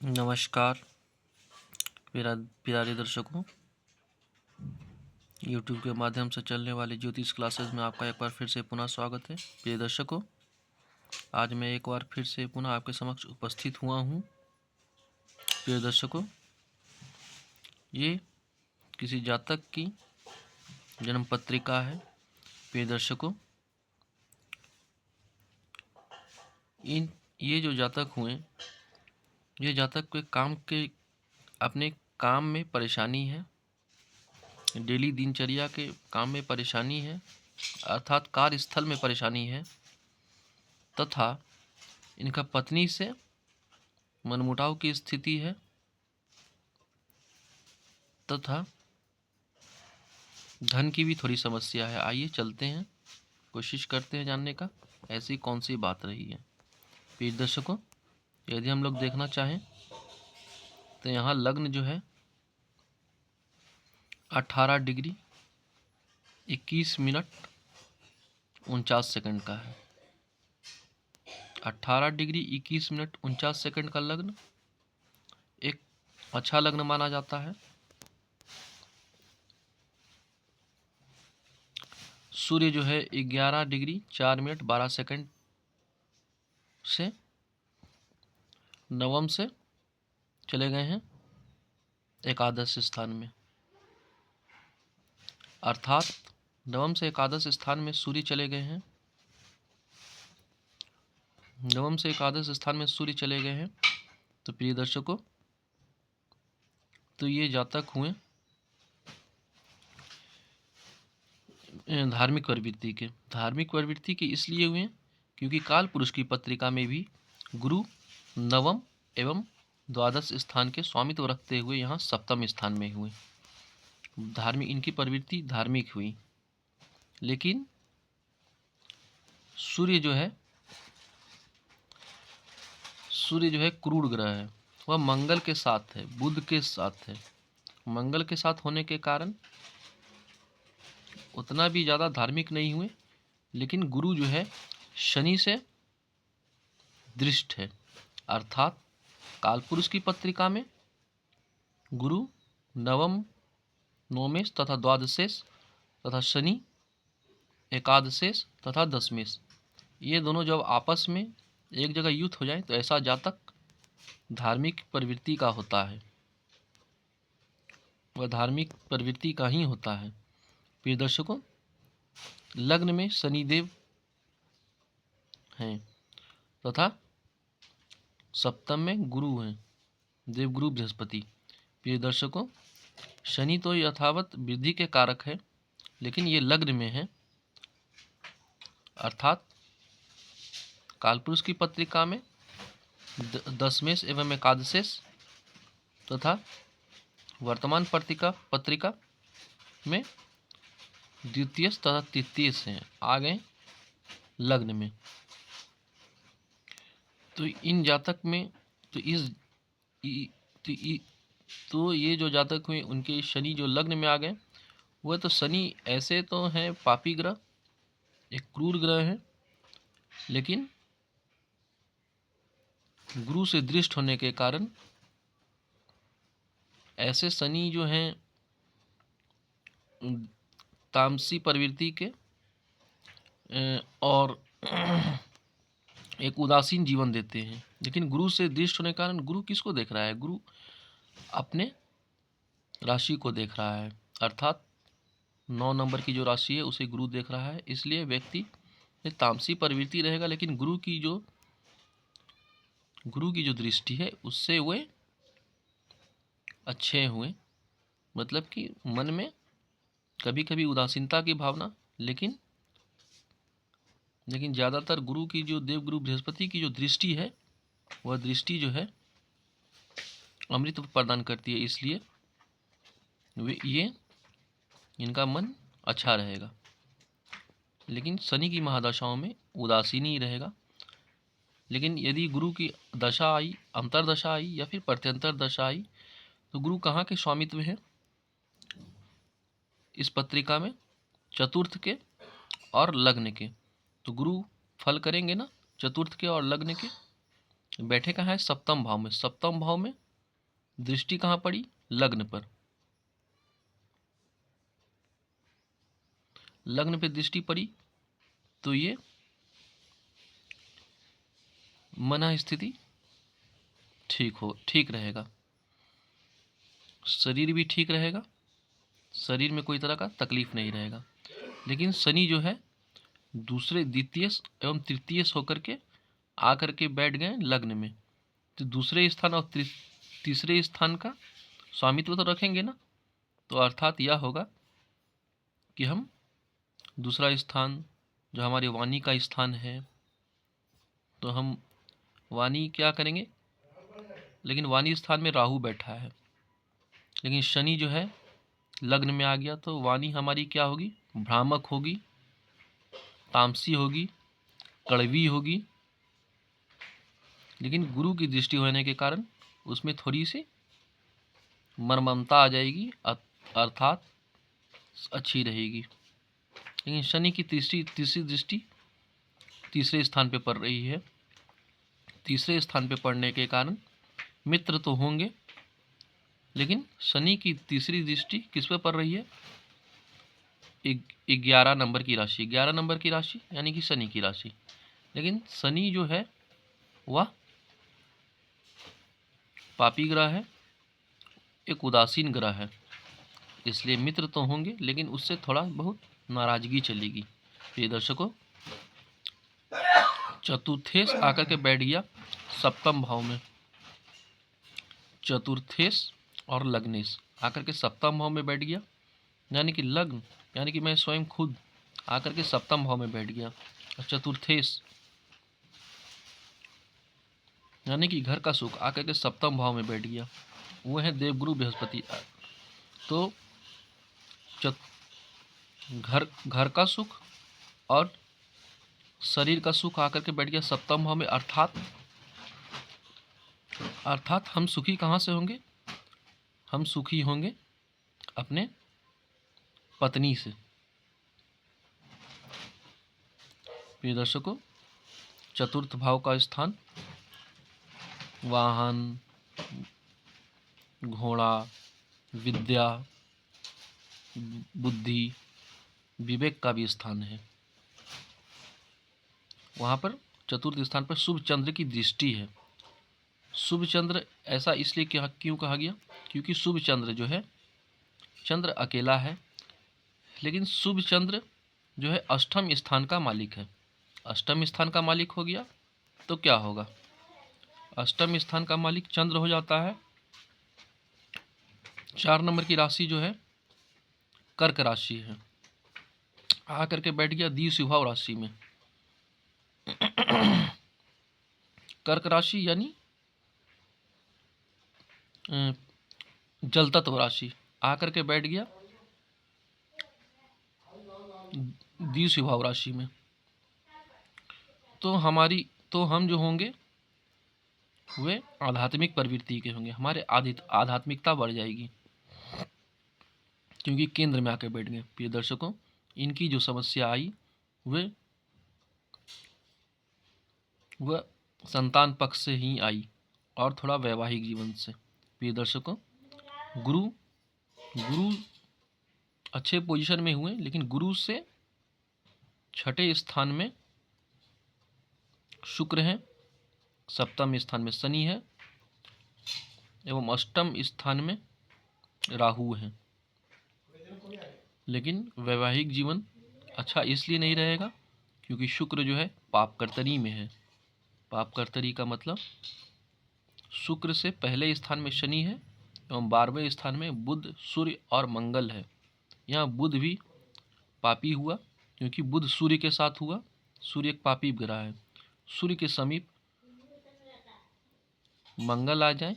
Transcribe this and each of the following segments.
नमस्कार प्यारे दर्शकों। YouTube के माध्यम से चलने वाली ज्योतिष क्लासेस में आपका एक बार फिर से पुनः स्वागत है। प्रिय दर्शकों, आज मैं एक बार फिर से पुनः आपके समक्ष उपस्थित हुआ हूँ। प्रिय दर्शकों, ये किसी जातक की जन्म पत्रिका है। प्रिय दर्शकों, ये जो जातक हुए, ये जातक के अपने काम में परेशानी है, डेली दिनचर्या के काम में परेशानी है, अर्थात कार्यस्थल में परेशानी है, तथा इनका पत्नी से मनमुटाव की स्थिति है, तथा धन की भी थोड़ी समस्या है। आइए चलते हैं, कोशिश करते हैं जानने का ऐसी कौन सी बात रही है। प्रिय दर्शकों, यदि हम लोग देखना चाहें तो यहाँ लग्न जो है 18 डिग्री 21 मिनट 49 सेकंड का है। 18 डिग्री 21 मिनट 49 सेकंड का लग्न एक अच्छा लग्न माना जाता है। सूर्य जो है 11 डिग्री 4 मिनट 12 सेकंड से नवम से चले गए हैं एकादश स्थान में, अर्थात नवम से एकादश स्थान में सूर्य चले गए हैं। नवम से एकादश स्थान में सूर्य चले गए हैं। तो प्रिय दर्शकों, तो ये जातक हुए धार्मिक प्रवृत्ति के इसलिए हुए क्योंकि काल पुरुष की पत्रिका में भी गुरु नवम एवं द्वादश स्थान के स्वामित्व रखते हुए यहाँ सप्तम स्थान में हुए। इनकी प्रवृत्ति धार्मिक हुई। लेकिन सूर्य जो है क्रूर ग्रह है, वह मंगल के साथ है, बुध के साथ है। मंगल के साथ होने के कारण उतना भी ज़्यादा धार्मिक नहीं हुए। लेकिन गुरु जो है शनि से दृष्ट है, अर्थात कालपुरुष की पत्रिका में गुरु नवमेश तथा द्वादशेश तथा शनि एकादशेश तथा दशमेश, ये दोनों जब आपस में एक जगह युद्ध हो जाए तो ऐसा जातक धार्मिक प्रवृत्ति का होता है, वह धार्मिक प्रवृत्ति का ही होता है। प्रिय दर्शकों, लग्न में शनिदेव हैं तथा सप्तम में गुरु हैं, देवगुरु बृहस्पति। प्रिय दर्शकों, शनि तो यथावत वृद्धि के कारक है, लेकिन ये लग्न में है, अर्थात कालपुरुष की पत्रिका में दशमेश एवं एकादशेश तथा वर्तमान पत्रिका में द्वितीय तथा तृतीय हैं, आ गए लग्न में। तो इन जातक में तो ये जो जातक हुए उनके शनि जो लग्न में आ गए, वह तो शनि ऐसे तो हैं पापी ग्रह, एक क्रूर ग्रह है, लेकिन गुरु से दृष्ट होने के कारण ऐसे शनि जो हैं तामसी प्रवृत्ति के और एक उदासीन जीवन देते हैं। लेकिन गुरु से दृष्ट होने के कारण गुरु किसको देख रहा है? गुरु अपने राशि को देख रहा है, अर्थात 9 नंबर की जो राशि है उसे गुरु देख रहा है। इसलिए व्यक्ति में तामसी प्रवृत्ति रहेगा, लेकिन गुरु की जो दृष्टि है उससे वे अच्छे हुए। मतलब कि मन में कभी कभी उदासीनता की भावना, लेकिन ज़्यादातर गुरु की जो देवगुरु बृहस्पति की जो दृष्टि है, वह दृष्टि जो है अमृत प्रदान करती है। इसलिए इनका मन अच्छा रहेगा। लेकिन शनि की महादशाओं में उदासीन ही रहेगा। लेकिन यदि गुरु की दशा आई, अंतरदशा आई या फिर प्रत्यंतर दशा आई, तो गुरु कहाँ के स्वामित्व है इस पत्रिका में? चतुर्थ के और लग्न के। तो गुरु फल करेंगे ना चतुर्थ के और लग्न के। बैठे कहाँ है? सप्तम भाव में। सप्तम भाव में दृष्टि कहाँ पड़ी? लग्न पर। लग्न पे दृष्टि पड़ी तो ये मन स्थिति ठीक रहेगा, शरीर भी ठीक रहेगा, शरीर में कोई तरह का तकलीफ नहीं रहेगा। लेकिन शनि जो है दूसरे द्वितीय एवं तृतीय होकर के आकर के बैठ गए लग्न में, तो दूसरे स्थान और तीसरे स्थान का स्वामित्व तो रखेंगे ना। तो अर्थात यह होगा कि हम दूसरा स्थान जो हमारी वाणी का स्थान है, तो हम वाणी क्या करेंगे? लेकिन वाणी स्थान में राहु बैठा है, लेकिन शनि जो है लग्न में आ गया, तो वाणी हमारी क्या होगी? भ्रामक होगी, तामसी होगी, कड़वी होगी। लेकिन गुरु की दृष्टि होने के कारण उसमें थोड़ी सी मर्ममता आ जाएगी, अर्थात अच्छी रहेगी। लेकिन शनि की तीसरी दृष्टि तीसरे स्थान पे पड़ रही है। तीसरे स्थान पे पड़ने के कारण मित्र तो होंगे, लेकिन शनि की तीसरी दृष्टि किस पे पड़ रही है? 11 नंबर की राशि। 11 नंबर की राशि यानी कि शनि की राशि। लेकिन शनि जो है वह पापी ग्रह है, एक उदासीन ग्रह है, इसलिए मित्र तो होंगे लेकिन उससे थोड़ा बहुत नाराजगी चलेगी। प्रिय दर्शकों, चतुर्थेश आकर के बैठ गया सप्तम भाव में। चतुर्थेश और लग्नेश आकर के सप्तम भाव में बैठ गया, यानी कि लग्न यानी कि मैं स्वयं खुद आकर के सप्तम भाव में बैठ गया। और चतुर्थेश यानी कि घर का सुख आकर के सप्तम भाव में बैठ गया, वो है देवगुरु बृहस्पति। तो घर का सुख और शरीर का सुख आकर के बैठ गया सप्तम भाव में। अर्थात हम सुखी कहाँ से होंगे? हम सुखी होंगे अपने पत्नी से। प्रिय दर्शकों, चतुर्थ भाव का स्थान वाहन, घोड़ा, विद्या, बुद्धि, विवेक का भी स्थान है। वहाँ पर चतुर्थ स्थान पर शुभ चंद्र की दृष्टि है। शुभ चंद्र ऐसा इसलिए क्यों कहा गया? क्योंकि शुभ चंद्र जो है, चंद्र अकेला है, लेकिन शुभ चंद्र जो है अष्टम स्थान का मालिक है। अष्टम स्थान का मालिक हो गया तो क्या होगा? अष्टम स्थान का मालिक चंद्र हो जाता है। 4 नंबर की राशि जो है कर्क राशि है, आकर के बैठ गया द्विस्वभाव राशि में। कर्क राशि यानी जल तत्व राशि आकर के बैठ गया द्विस्वभाव राशि में। तो हम जो होंगे वे आध्यात्मिक प्रवृत्ति के होंगे, हमारे आध्यात्मिकता बढ़ जाएगी, क्योंकि केंद्र में आकर बैठ गए। प्रिय दर्शकों, इनकी जो समस्या आई वह संतान पक्ष से ही आई और थोड़ा वैवाहिक जीवन से। प्रिय दर्शकों, गुरु अच्छे पोजीशन में हुए, लेकिन गुरु से छठे स्थान में शुक्र है, सप्तम स्थान में शनि है एवं अष्टम स्थान में राहु है। लेकिन वैवाहिक जीवन अच्छा इसलिए नहीं रहेगा क्योंकि शुक्र जो है पापकर्तरी में है। पापकर्तरी का मतलब शुक्र से पहले स्थान में शनि है एवं 12वें स्थान में बुध, सूर्य और मंगल है। यहाँ बुध भी पापी हुआ क्योंकि बुध सूर्य के साथ हुआ। सूर्य एक पापी ग्रह है। सूर्य के समीप मंगल आ जाए,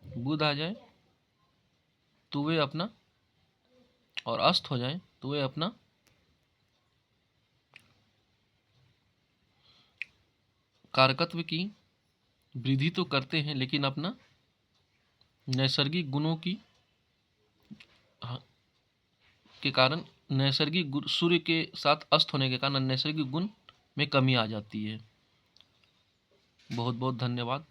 बुध आ जाए तो वे अपना, और अस्त हो जाए तो वे अपना कारकत्व की वृद्धि तो करते हैं, लेकिन अपना नैसर्गिक गुणों की के कारण सूर्य के साथ अस्त होने के कारण नैसर्गिक गुण में कमी आ जाती है। बहुत बहुत धन्यवाद।